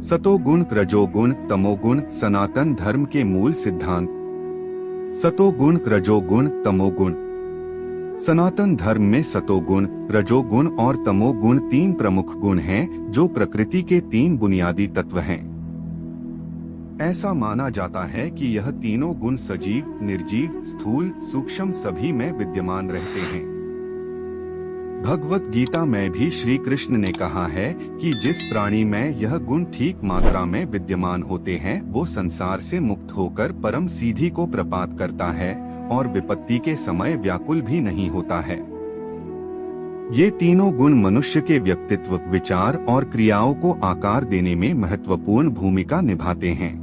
सतोगुण, रजोगुण, तमोगुण सनातन धर्म के मूल सिद्धांत। सतोगुण, रजोगुण, तमोगुण। सनातन धर्म में सतोगुण, रजोगुण और तमोगुण तीन प्रमुख गुण हैं जो प्रकृति के तीन बुनियादी तत्व हैं। ऐसा माना जाता है कि यह तीनों गुण सजीव, निर्जीव, स्थूल, सूक्ष्म सभी में विद्यमान रहते हैं। भगवत गीता में भी श्री कृष्ण ने कहा है कि जिस प्राणी में यह गुण ठीक मात्रा में विद्यमान होते हैं वो संसार से मुक्त होकर परम सीधी को प्रपात करता है और विपत्ति के समय व्याकुल भी नहीं होता है। ये तीनों गुण मनुष्य के व्यक्तित्व, विचार और क्रियाओं को आकार देने में महत्वपूर्ण भूमिका निभाते हैं।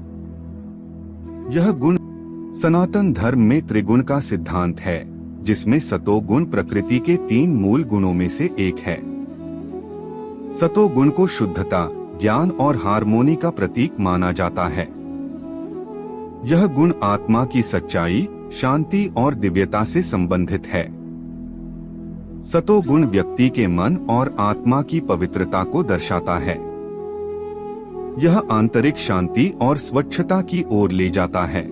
यह गुण सनातन धर्म में त्रिगुण का सिद्धांत है, जिसमें सतोगुण प्रकृति के तीन मूल गुणों में से एक है। सतोगुण को शुद्धता, ज्ञान और हार्मोनी का प्रतीक माना जाता है। यह गुण आत्मा की सच्चाई, शांति और दिव्यता से संबंधित है। सतोगुण व्यक्ति के मन और आत्मा की पवित्रता को दर्शाता है। यह आंतरिक शांति और स्वच्छता की ओर ले जाता है।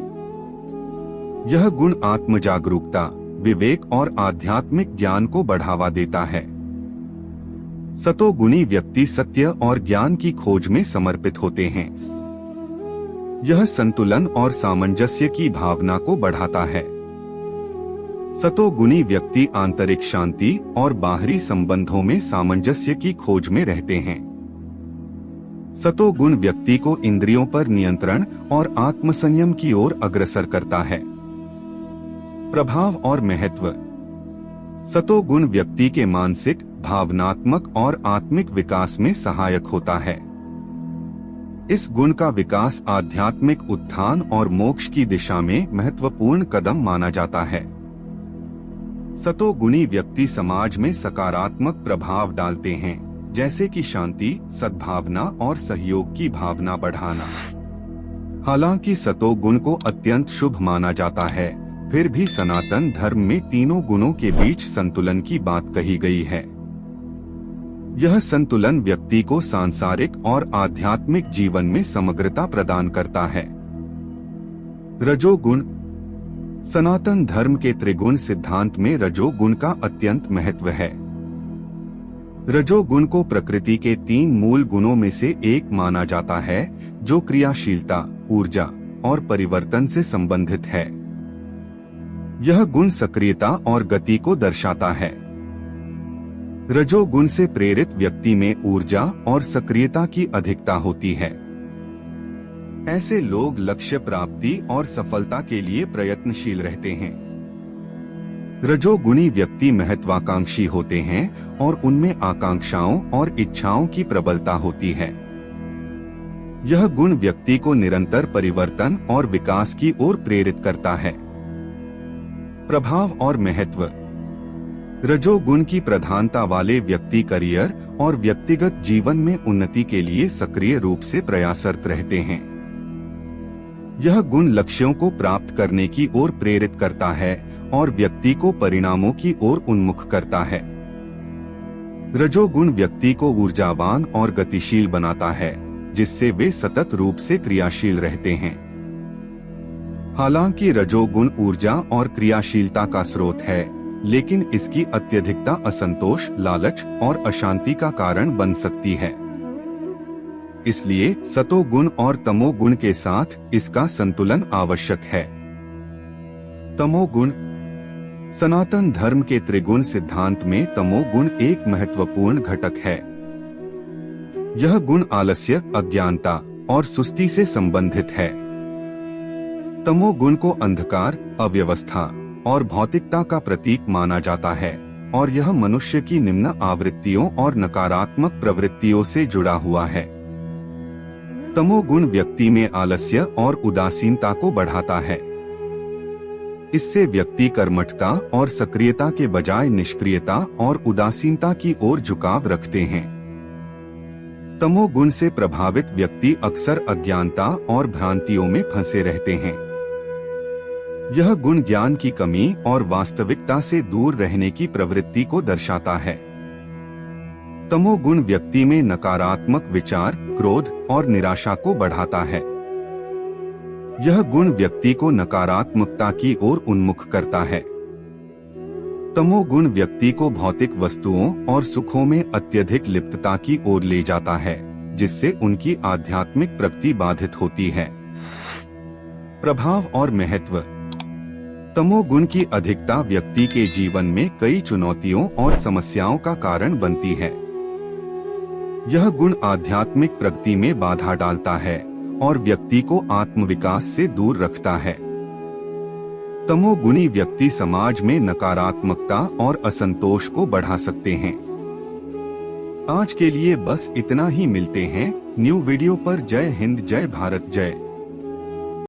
यह गुण आत्म जागरूकता, विवेक और आध्यात्मिक ज्ञान को बढ़ावा देता है। सतोगुणी व्यक्ति सत्य और ज्ञान की खोज में समर्पित होते हैं। यह संतुलन और सामंजस्य की भावना को बढ़ाता है। सतोगुणी व्यक्ति आंतरिक शांति और बाहरी संबंधों में सामंजस्य की खोज में रहते हैं। सतोगुण व्यक्ति को इंद्रियों पर नियंत्रण और आत्मसंयम की ओर अग्रसर करता है। प्रभाव और महत्व। सतोगुण व्यक्ति के मानसिक, भावनात्मक और आत्मिक विकास में सहायक होता है। इस गुण का विकास आध्यात्मिक उत्थान और मोक्ष की दिशा में महत्वपूर्ण कदम माना जाता है। सतोगुणी व्यक्ति समाज में सकारात्मक प्रभाव डालते हैं, जैसे कि शांति, सद्भावना और सहयोग की भावना बढ़ाना। हालांकि सतोगुण को अत्यंत शुभ माना जाता है, फिर भी सनातन धर्म में तीनों गुणों के बीच संतुलन की बात कही गई है। यह संतुलन व्यक्ति को सांसारिक और आध्यात्मिक जीवन में समग्रता प्रदान करता है। रजोगुण। सनातन धर्म के त्रिगुण सिद्धांत में रजोगुण का अत्यंत महत्व है। रजोगुण को प्रकृति के तीन मूल गुणों में से एक माना जाता है, जो क्रियाशीलता, ऊर्जा और परिवर्तन से संबंधित है। यह गुण सक्रियता और गति को दर्शाता है। रजोगुण से प्रेरित व्यक्ति में ऊर्जा और सक्रियता की अधिकता होती है। ऐसे लोग लक्ष्य प्राप्ति और सफलता के लिए प्रयत्नशील रहते हैं। रजोगुणी व्यक्ति महत्वाकांक्षी होते हैं और उनमें आकांक्षाओं और इच्छाओं की प्रबलता होती है। यह गुण व्यक्ति को निरंतर परिवर्तन और विकास की ओर प्रेरित करता है। प्रभाव और महत्व। रजोगुण की प्रधानता वाले व्यक्ति करियर और व्यक्तिगत जीवन में उन्नति के लिए सक्रिय रूप से प्रयासरत रहते हैं। यह गुण लक्ष्यों को प्राप्त करने की ओर प्रेरित करता है और व्यक्ति को परिणामों की ओर उन्मुख करता है। रजोगुण व्यक्ति को ऊर्जावान और गतिशील बनाता है, जिससे वे सतत रूप से क्रियाशील रहते हैं। हालांकि रजोगुण ऊर्जा और क्रियाशीलता का स्रोत है, लेकिन इसकी अत्यधिकता असंतोष, लालच और अशांति का कारण बन सकती है। इसलिए सतोगुण और तमोगुण के साथ इसका संतुलन आवश्यक है। तमोगुण। सनातन धर्म के त्रिगुण सिद्धांत में तमोगुण एक महत्वपूर्ण घटक है। यह गुण आलस्य, अज्ञानता और सुस्ती से संबंधित है। तमोगुण को अंधकार, अव्यवस्था और भौतिकता का प्रतीक माना जाता है और यह मनुष्य की निम्न आवृत्तियों और नकारात्मक प्रवृत्तियों से जुड़ा हुआ है। तमोगुण व्यक्ति में आलस्य और उदासीनता को बढ़ाता है। इससे व्यक्ति कर्मठता और सक्रियता के बजाय निष्क्रियता और उदासीनता की ओर झुकाव रखते हैं। तमोगुण से प्रभावित व्यक्ति अक्सर अज्ञानता और भ्रांतियों में फंसे रहते हैं। यह गुण ज्ञान की कमी और वास्तविकता से दूर रहने की प्रवृत्ति को दर्शाता है। तमोगुण व्यक्ति में नकारात्मक विचार, क्रोध और निराशा को बढ़ाता है। यह गुण व्यक्ति को नकारात्मकता की ओर उन्मुख करता है। तमोगुण व्यक्ति को भौतिक वस्तुओं और सुखों में अत्यधिक लिप्तता की ओर ले जाता है, जिससे उनकी आध्यात्मिक प्रगति बाधित होती है। प्रभाव और महत्व। तमोगुण की अधिकता व्यक्ति के जीवन में कई चुनौतियों और समस्याओं का कारण बनती है। यह गुण आध्यात्मिक प्रगति में बाधा डालता है और व्यक्ति को आत्मविकास से दूर रखता है। तमोगुणी व्यक्ति समाज में नकारात्मकता और असंतोष को बढ़ा सकते हैं। आज के लिए बस इतना ही। मिलते हैं न्यू वीडियो पर। जय हिंद, जय भारत, जय।